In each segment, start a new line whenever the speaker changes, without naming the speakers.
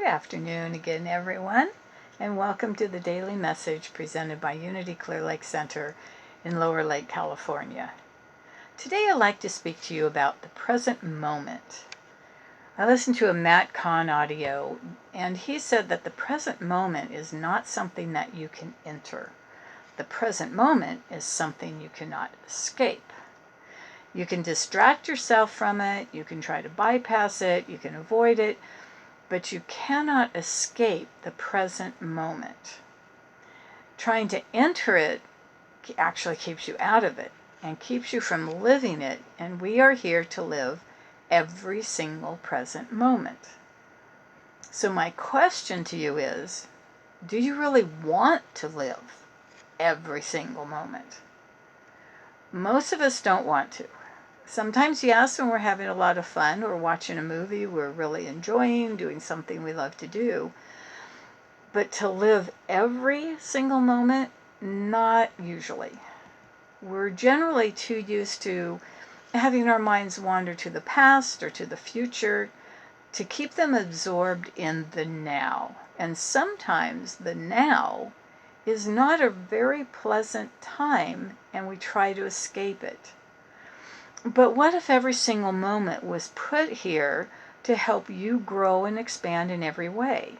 afternoon again, everyone, and welcome to the daily message presented by Unity Clear Lake Center in Lower Lake, California. Today I'd like to speak to you about the present moment. I listened to a Matt Kahn audio, and he said that the present moment is not something that you can enter. The present moment is something you cannot escape. You can distract yourself from it, you can try to bypass it, you can avoid it, but you cannot escape the present moment. Trying to enter it actually keeps you out of it and keeps you from living it, and we are here to live every single present moment. So my question to you is, do you really want to live every single moment? Most of us don't want to. Sometimes, yes, when we're having a lot of fun or watching a movie we're really enjoying, doing something we love to do. But to live every single moment, not usually. We're generally too used to having our minds wander to the past or to the future to keep them absorbed in the now. And sometimes the now is not a very pleasant time and we try to escape it. But what if every single moment was put here to help you grow and expand in every way?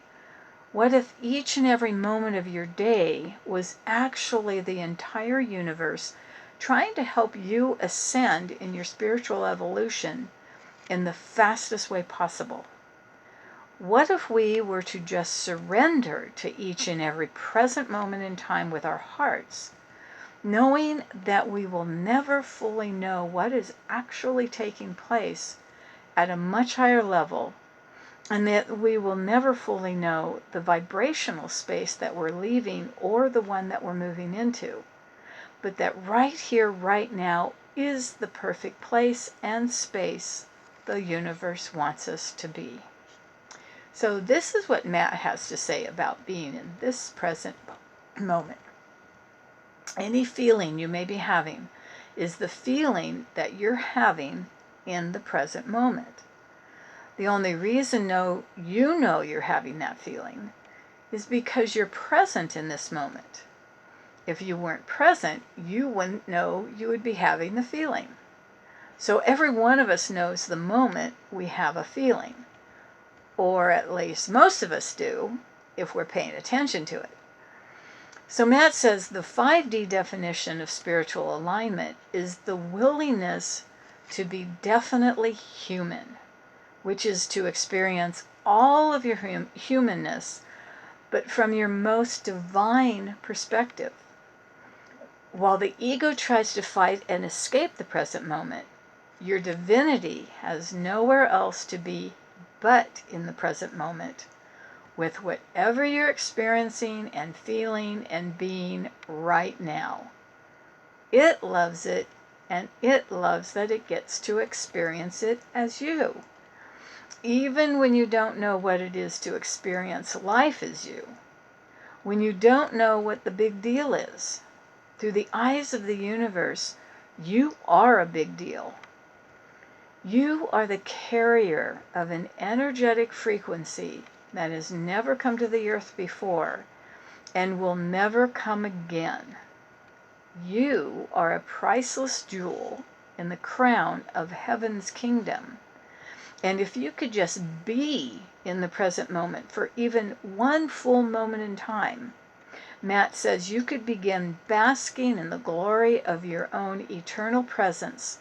What if each and every moment of your day was actually the entire universe trying to help you ascend in your spiritual evolution in the fastest way possible? What if we were to just surrender to each and every present moment in time with our hearts, knowing that we will never fully know what is actually taking place at a much higher level, and that we will never fully know the vibrational space that we're leaving or the one that we're moving into, but that right here, right now, is the perfect place and space the universe wants us to be. So this is what Matt has to say about being in this present moment. Any feeling you may be having is the feeling that you're having in the present moment. The only reason you know you're having that feeling is because you're present in this moment. If you weren't present, you wouldn't know you would be having the feeling. So every one of us knows the moment we have a feeling, or at least most of us do if we're paying attention to it. So Matt says the 5D definition of spiritual alignment is the willingness to be definitely human, which is to experience all of your humanness, but from your most divine perspective. While the ego tries to fight and escape the present moment, your divinity has nowhere else to be but in the present moment, with whatever you're experiencing and feeling and being right now. It loves it, and it loves that it gets to experience it as you. Even when you don't know what it is to experience life as you, when you don't know what the big deal is, through the eyes of the universe, you are a big deal. You are the carrier of an energetic frequency that has never come to the earth before and will never come again. You are a priceless jewel in the crown of heaven's kingdom. And if you could just be in the present moment for even one full moment in time, Matt says you could begin basking in the glory of your own eternal presence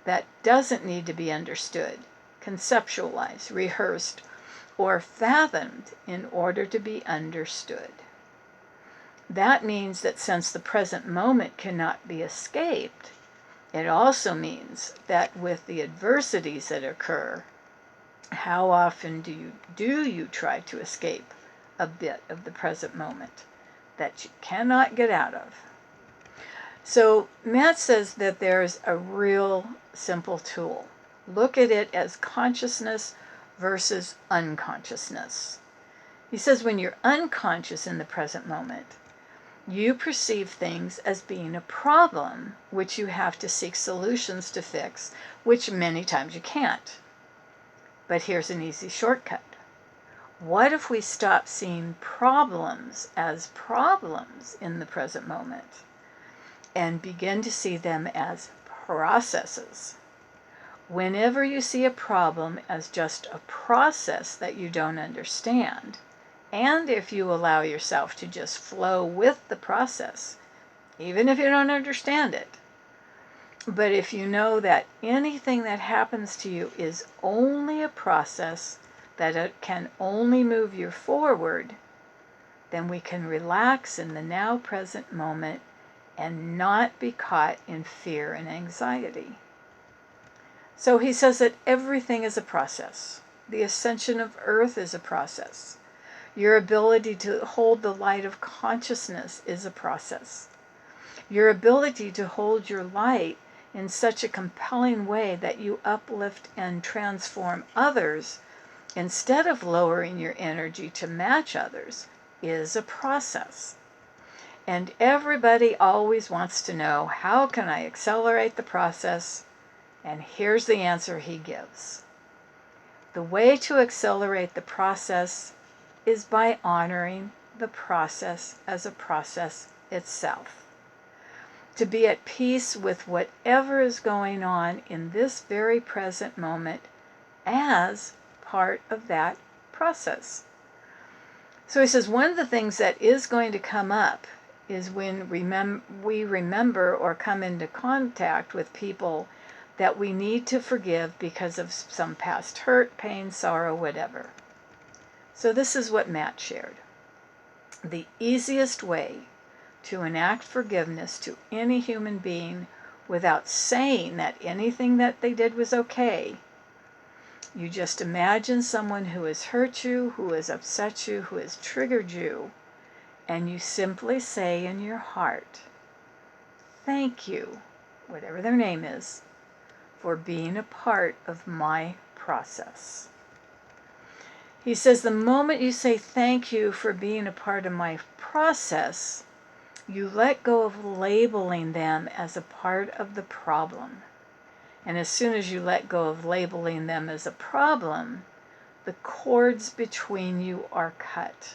that doesn't need to be understood, conceptualized, rehearsed, or fathomed in order to be understood. That means that since the present moment cannot be escaped, it also means that with the adversities that occur, how often do you try to escape a bit of the present moment that you cannot get out of? So Matt says that there's a real simple tool. Look at it as consciousness versus unconsciousness. He says when you're unconscious in the present moment, you perceive things as being a problem which you have to seek solutions to fix, which many times you can't. But here's an easy shortcut. What if we stop seeing problems as problems in the present moment and begin to see them as processes? Whenever you see a problem as just a process that you don't understand, and if you allow yourself to just flow with the process, even if you don't understand it, but if you know that anything that happens to you is only a process, that it can only move you forward, then we can relax in the now present moment and not be caught in fear and anxiety. So he says that everything is a process. The ascension of earth is a process. Your ability to hold the light of consciousness is a process. Your ability to hold your light in such a compelling way that you uplift and transform others instead of lowering your energy to match others is a process. And everybody always wants to know, how can I accelerate the process? And here's the answer he gives. The way to accelerate the process is by honoring the process as a process itself. To be at peace with whatever is going on in this very present moment as part of that process. So he says one of the things that is going to come up is when we remember or come into contact with people that we need to forgive because of some past hurt, pain, sorrow, whatever. So this is what Matt shared. The easiest way to enact forgiveness to any human being without saying that anything that they did was okay, you just imagine someone who has hurt you, who has upset you, who has triggered you, and you simply say in your heart, thank you, whatever their name is, for being a part of my process. He says the moment you say thank you for being a part of my process, you let go of labeling them as a part of the problem. And as soon as you let go of labeling them as a problem, the cords between you are cut.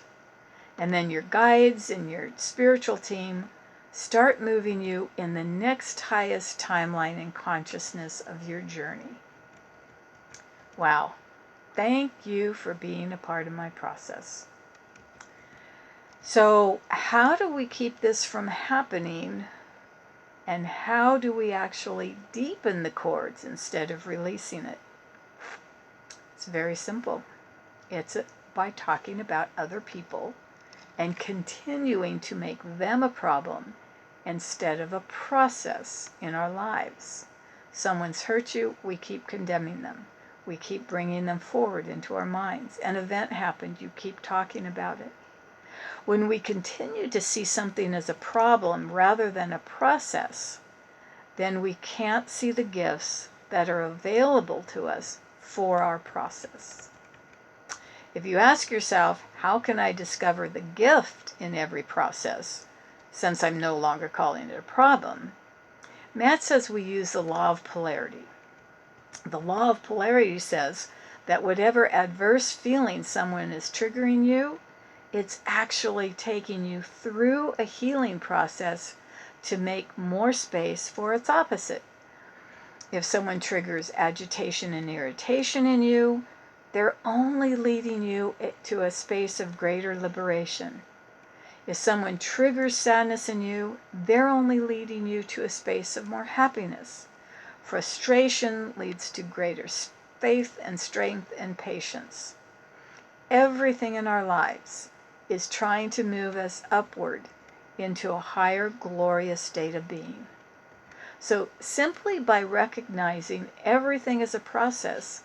And then your guides and your spiritual team start moving you in the next highest timeline in consciousness of your journey. Wow. Thank you for being a part of my process. So, how do we keep this from happening? And how do we actually deepen the cords instead of releasing it? It's very simple. It's by talking about other people and continuing to make them a problem instead of a process in our lives. Someone's hurt you, we keep condemning them. We keep bringing them forward into our minds. An event happened, you keep talking about it. When we continue to see something as a problem rather than a process, then we can't see the gifts that are available to us for our process. If you ask yourself, how can I discover the gift in every process, since I'm no longer calling it a problem? Matt says we use the law of polarity. The law of polarity says that whatever adverse feeling someone is triggering you, it's actually taking you through a healing process to make more space for its opposite. If someone triggers agitation and irritation in you, they're only leading you to a space of greater liberation. If someone triggers sadness in you, they're only leading you to a space of more happiness. Frustration leads to greater faith and strength and patience. Everything in our lives is trying to move us upward into a higher, glorious state of being. So simply by recognizing everything as a process,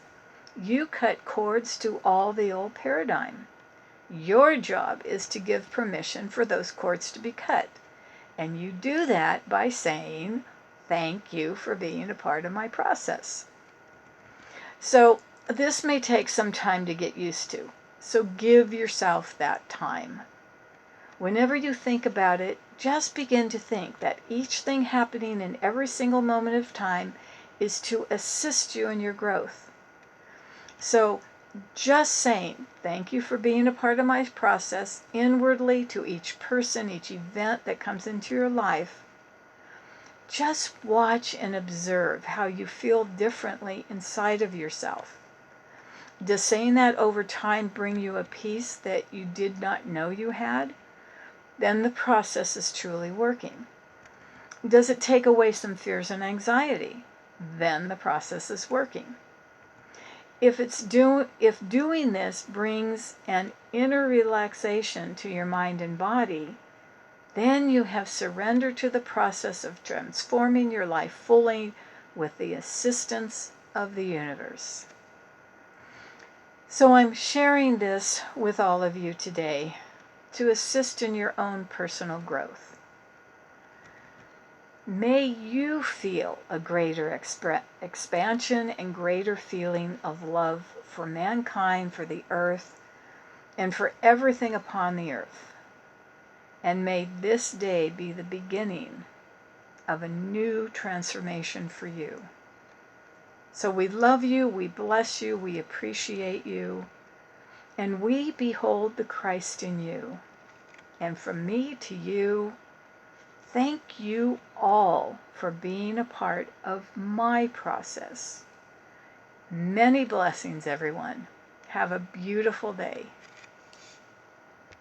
you cut cords to all the old paradigm. Your job is to give permission for those cords to be cut. And you do that by saying, thank you for being a part of my process. So this may take some time to get used to. So give yourself that time. Whenever you think about it, just begin to think that each thing happening in every single moment of time is to assist you in your growth. So just saying, thank you for being a part of my process inwardly to each person, each event that comes into your life. Just watch and observe how you feel differently inside of yourself. Does saying that over time bring you a peace that you did not know you had? Then the process is truly working. Does it take away some fears and anxiety? Then the process is working. If doing this brings an inner relaxation to your mind and body, then you have surrendered to the process of transforming your life fully with the assistance of the universe. So I'm sharing this with all of you today to assist in your own personal growth. May you feel a greater expansion and greater feeling of love for mankind, for the earth, and for everything upon the earth. And may this day be the beginning of a new transformation for you. So we love you, we bless you, we appreciate you, and we behold the Christ in you. And from me to you, thank you all for being a part of my process. Many blessings, everyone. Have a beautiful day.